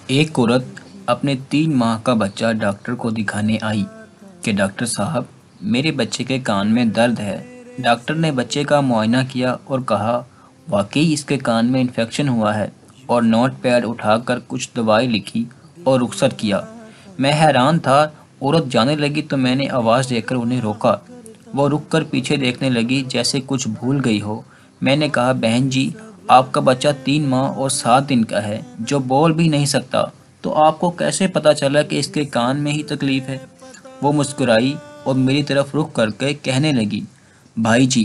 ایک عورت اپنے 3 ماہ کا بچہ ڈاکٹر کو دکھانے آئی کہ ڈاکٹر صاحب میرے بچے کے کان میں درد ہے۔ ڈاکٹر نے بچے کا معائنہ کیا اور کہا واقعی اس کے کان میں انفیکشن ہوا ہے، اور نوٹ پیڈ اٹھا کر کچھ دوائی لکھی اور رخصت کیا۔ میں حیران تھا۔ عورت جانے لگی تو میں نے آواز دے کر انہیں روکا۔ وہ رک کر پیچھے دیکھنے لگی جیسے کچھ بھول گئی ہو۔ میں نے کہا بہن جی، آپ کا بچہ 3 ماہ اور 7 دن کا ہے جو بول بھی نہیں سکتا، تو آپ کو کیسے پتا چلا کہ اس کے کان میں ہی تکلیف ہے؟ وہ مسکرائی اور میری طرف رخ کر کے کہنے لگی بھائی جی،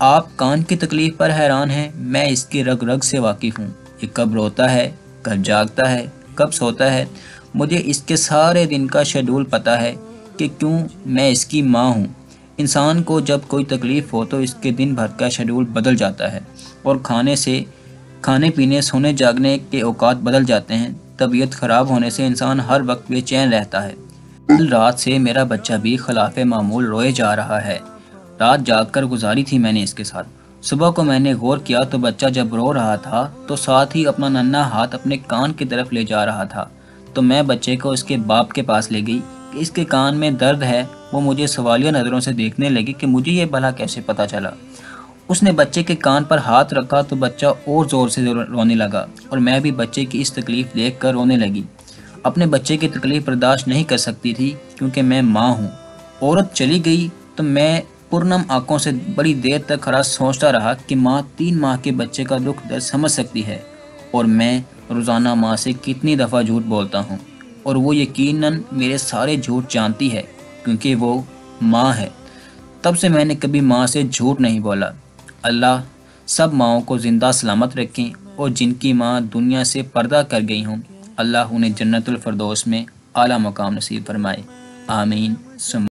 آپ کان کی تکلیف پر حیران ہیں، میں اس کی رگ رگ سے واقف ہوں۔ یہ کب روتا ہے، کب جاگتا ہے، کب سوتا ہے، مجھے اس کے سارے دن کا شیڈول پتا ہے کہ کیوں میں اس کی ماں ہوں۔ انسان کو جب کوئی تکلیف ہو تو اس کے دن بھر کا شیڈول بدل جاتا ہے، اور کھانے پینے سونے جاگنے کے اوقات بدل جاتے ہیں۔ طبیعت خراب ہونے سے انسان ہر وقت بے چین رہتا ہے۔ کل رات سے میرا بچہ بھی خلاف معمول روئے جا رہا ہے۔ رات جاگ کر گزاری تھی میں نے اس کے ساتھ۔ صبح کو میں نے غور کیا تو بچہ جب رو رہا تھا تو ساتھ ہی اپنا ننھا ہاتھ اپنے کان کی طرف لے جا رہا تھا۔ تو میں بچے کو اس کے باپ کے پاس لے گئی کہ اس کے کان میں درد ہے۔ وہ مجھے سوالیہ نظروں سے دیکھنے لگی کہ مجھے یہ بھلا کیسے پتا چلا۔ اس نے بچے کے کان پر ہاتھ رکھا تو بچہ اور زور سے رونے لگا، اور میں بھی بچے کی اس تکلیف دیکھ کر رونے لگی۔ اپنے بچے کی تکلیف برداشت نہیں کر سکتی تھی کیونکہ میں ماں ہوں۔ عورت چلی گئی تو میں پرنم آنکھوں سے بڑی دیر تک کھڑا سوچتا رہا کہ ماں 3 ماہ کے بچے کا دکھ درد سمجھ سکتی ہے، اور میں روزانہ ماں سے کتنی دفعہ جھوٹ بولتا ہوں، اور وہ یقیناً میرے سارے جھوٹ جانتی ہے کیونکہ وہ ماں ہے۔ تب سے میں نے کبھی ماں سے جھوٹ نہیں بولا۔ اللہ سب ماؤں کو زندہ سلامت رکھیں، اور جن کی ماں دنیا سے پردہ کر گئی ہوں، اللہ انہیں جنت الفردوس میں اعلیٰ مقام نصیب فرمائے۔ آمین ثم